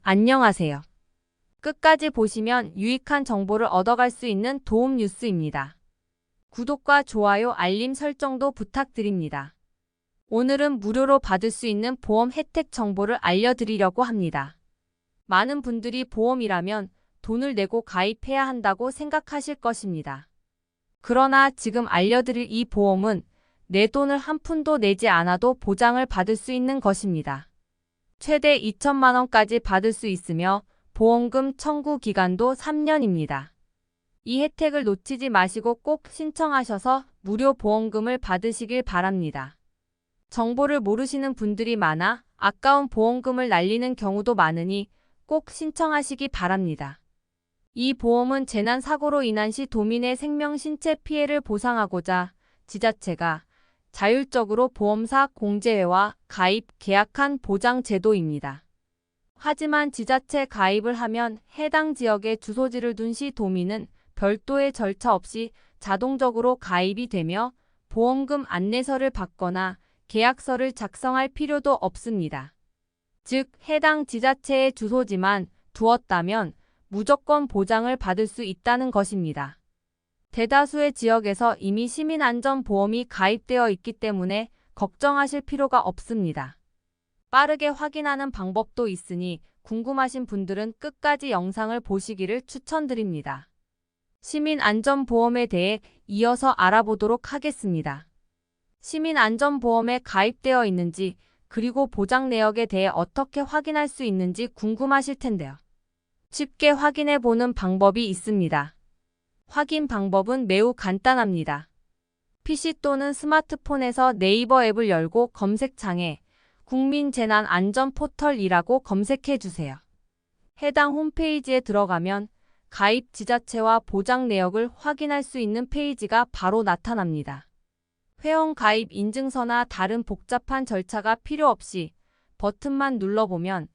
안녕하세요. 끝까지 보시면 유익한 정보를 얻어갈 수 있는 도움 뉴스입니다. 구독과 좋아요, 알림 설정도 부탁드립니다. 오늘은 무료로 받을 수 있는 보험 혜택 정보를 알려드리려고 합니다. 많은 분들이 보험이라면 돈을 내고 가입해야 한다고 생각하실 것입니다. 그러나 지금 알려드릴 이 보험은 내 돈을 한 푼도 내지 않아도 보장을 받을 수 있는 것입니다. 최대 2천만 원까지 받을 수 있으며 보험금 청구 기간도 3년입니다. 이 혜택을 놓치지 마시고 꼭 신청하셔서 무료 보험금을 받으시길 바랍니다. 정보를 모르시는 분들이 많아 아까운 보험금을 날리는 경우도 많으니 꼭 신청하시기 바랍니다. 이 보험은 재난사고로 인한 시 도민의 생명, 신체 피해를 보상하고자 지자체가 자율적으로 보험사 공제회와 가입, 계약한 보장 제도입니다. 하지만 지자체 가입을 하면 해당 지역에 주소지를 둔 시 도민은 별도의 절차 없이 자동적으로 가입이 되며 보험금 안내서를 받거나 계약서를 작성할 필요도 없습니다. 즉, 해당 지자체의 주소지만 두었다면 무조건 보장을 받을 수 있다는 것입니다. 대다수의 지역에서 이미 시민안전보험이 가입되어 있기 때문에 걱정하실 필요가 없습니다. 빠르게 확인하는 방법도 있으니 궁금하신 분들은 끝까지 영상을 보시기를 추천드립니다. 시민안전보험에 대해 이어서 알아보도록 하겠습니다. 시민안전보험에 가입되어 있는지 그리고 보장 내역에 대해 어떻게 확인할 수 있는지 궁금하실 텐데요. 쉽게 확인해 보는 방법이 있습니다. 확인 방법은 매우 간단합니다. PC 또는 스마트폰에서 네이버 앱을 열고 검색창에 국민재난안전포털이라고 검색해 주세요. 해당 홈페이지에 들어가면 가입 지자체와 보장 내역을 확인할 수 있는 페이지가 바로 나타납니다. 회원 가입 인증서나 다른 복잡한 절차가 필요 없이 버튼만 눌러보면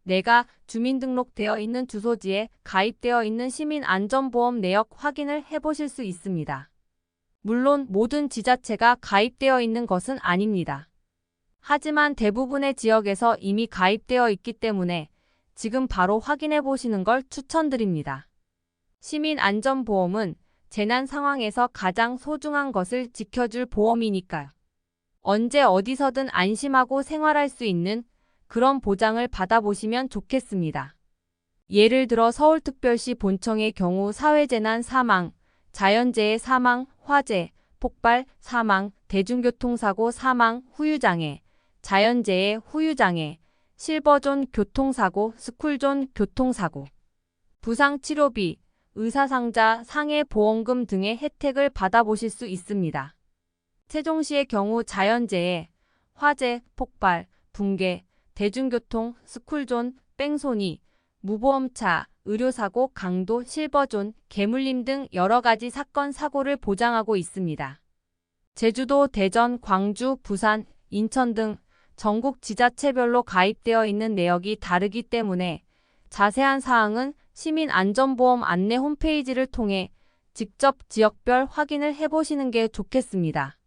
내가 주민등록되어 있는 주소지에 가입되어 있는 시민안전보험 내역 확인을 해보실 수 있습니다. 물론 모든 지자체가 가입되어 있는 것은 아닙니다. 하지만 대부분의 지역에서 이미 가입되어 있기 때문에 지금 바로 확인해 보시는 걸 추천드립니다. 시민안전보험은 재난 상황에서 가장 소중한 것을 지켜줄 보험이니까요. 언제 어디서든 안심하고 생활할 수 있는 그런 보장을 받아보시면 좋겠습니다. 예를 들어 서울특별시 본청의 경우 사회재난 사망, 자연재해 사망, 화재, 폭발, 사망, 대중교통사고 사망, 후유장애, 자연재해, 후유장애, 실버존 교통사고, 스쿨존 교통사고, 부상치료비, 의사상자, 상해보험금 등의 혜택을 받아보실 수 있습니다. 세종시의 경우 자연재해, 화재, 폭발, 붕괴, 대중교통, 스쿨존, 뺑소니, 무보험차, 의료사고, 강도, 실버존, 개물림 등 여러가지 사건, 사고를 보장하고 있습니다. 제주도, 대전, 광주, 부산, 인천 등 전국 지자체별로 가입되어 있는 내역이 다르기 때문에 자세한 사항은 시민안전보험 안내 홈페이지를 통해 직접 지역별 확인을 해보시는 게 좋겠습니다.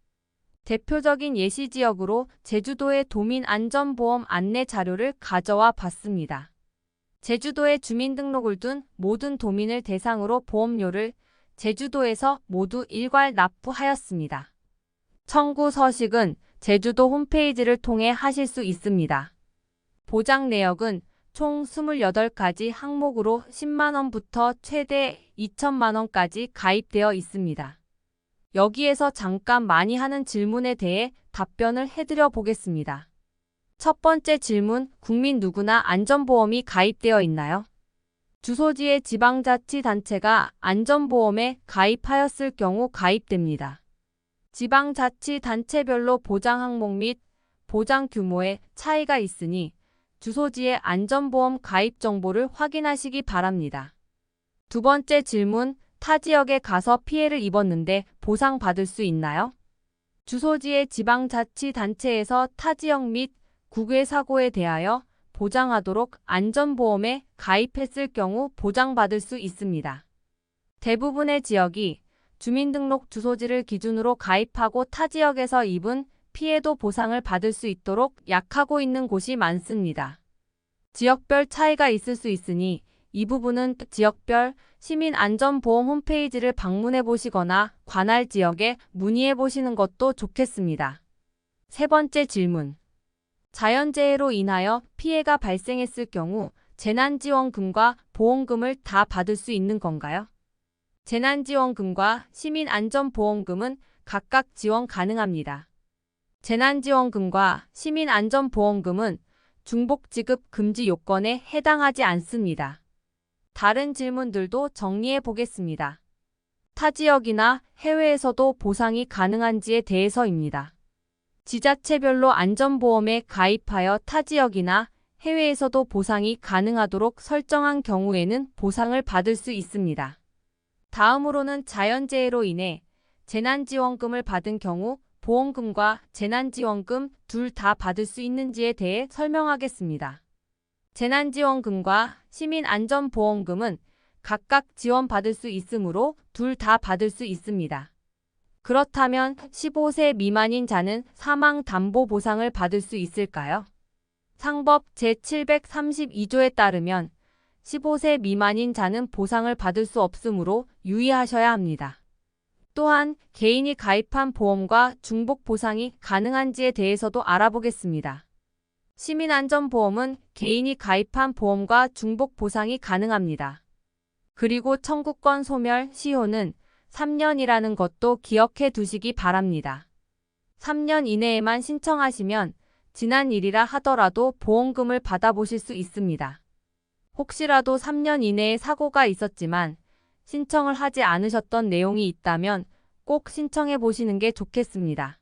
대표적인 예시지역으로 제주도의 도민안전보험 안내 자료를 가져와 봤습니다. 제주도에 주민등록을 둔 모든 도민을 대상으로 보험료를 제주도에서 모두 일괄 납부하였습니다. 청구 서식은 제주도 홈페이지를 통해 하실 수 있습니다. 보장 내역은 총 28가지 항목으로 10만 원부터 최대 2천만 원까지 가입되어 있습니다. 여기에서 잠깐 많이 하는 질문에 대해 답변을 해드려 보겠습니다. 첫 번째 질문, 국민 누구나 안전보험이 가입되어 있나요? 주소지의 지방자치단체가 안전보험에 가입하였을 경우 가입됩니다. 지방자치단체별로 보장 항목 및 보장 규모에 차이가 있으니 주소지의 안전보험 가입 정보를 확인하시기 바랍니다. 두 번째 질문, 타 지역에 가서 피해를 입었는데 보상받을 수 있나요? 주소지의 지방자치단체에서 타 지역 및 국외 사고에 대하여 보장하도록 안전보험에 가입했을 경우 보장받을 수 있습니다. 대부분의 지역이 주민등록 주소지를 기준으로 가입하고 타 지역에서 입은 피해도 보상을 받을 수 있도록 약하고 있는 곳이 많습니다. 지역별 차이가 있을 수 있으니 이 부분은 지역별 시민안전보험 홈페이지를 방문해 보시거나 관할 지역에 문의해 보시는 것도 좋겠습니다. 세 번째 질문. 자연재해로 인하여 피해가 발생했을 경우 재난지원금과 보험금을 다 받을 수 있는 건가요? 재난지원금과 시민안전보험금은 각각 지원 가능합니다. 재난지원금과 시민안전보험금은 중복지급 금지 요건에 해당하지 않습니다. 다른 질문들도 정리해 보겠습니다. 타 지역이나 해외에서도 보상이 가능한지에 대해서입니다. 지자체별로 안전보험에 가입하여 타 지역이나 해외에서도 보상이 가능하도록 설정한 경우에는 보상을 받을 수 있습니다. 다음으로는 자연재해로 인해 재난지원금을 받은 경우 보험금과 재난지원금 둘 다 받을 수 있는지에 대해 설명하겠습니다. 재난지원금과 시민안전보험금은 각각 지원받을 수 있으므로 둘 다 받을 수 있습니다. 그렇다면 15세 미만인 자는 사망담보보상을 받을 수 있을까요? 상법 제732조에 따르면 15세 미만인 자는 보상을 받을 수 없으므로 유의하셔야 합니다. 또한 개인이 가입한 보험과 중복 보상이 가능한지에 대해서도 알아보겠습니다. 시민안전보험은 개인이 가입한 보험과 중복 보상이 가능합니다. 그리고 청구권 소멸 시효는 3년이라는 것도 기억해 두시기 바랍니다. 3년 이내에만 신청하시면 지난 일이라 하더라도 보험금을 받아보실 수 있습니다. 혹시라도 3년 이내에 사고가 있었지만 신청을 하지 않으셨던 내용이 있다면 꼭 신청해 보시는 게 좋겠습니다.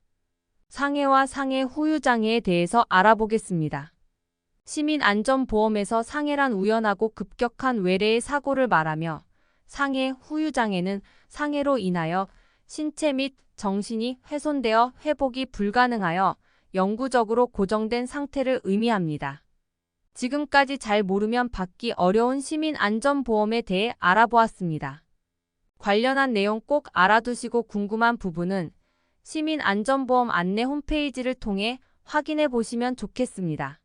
상해와 상해 후유장애에 대해서 알아보겠습니다. 시민안전보험에서 상해란 우연하고 급격한 외래의 사고를 말하며 상해 후유장애는 상해로 인하여 신체 및 정신이 훼손되어 회복이 불가능하여 영구적으로 고정된 상태를 의미합니다. 지금까지 잘 모르면 받기 어려운 시민안전보험에 대해 알아보았습니다. 관련한 내용 꼭 알아두시고 궁금한 부분은 시민안전보험 안내 홈페이지를 통해 확인해 보시면 좋겠습니다.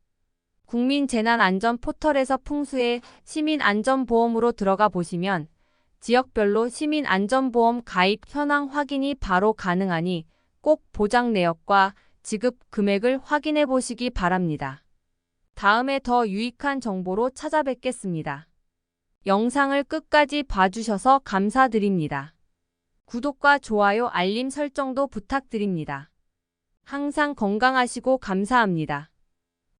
국민재난안전 포털에서 풍수의 시민안전보험으로 들어가 보시면 지역별로 시민안전보험 가입 현황 확인이 바로 가능하니 꼭 보장 내역과 지급 금액을 확인해 보시기 바랍니다. 다음에 더 유익한 정보로 찾아뵙겠습니다. 영상을 끝까지 봐주셔서 감사드립니다. 구독과 좋아요, 알림 설정도 부탁드립니다. 항상 건강하시고 감사합니다.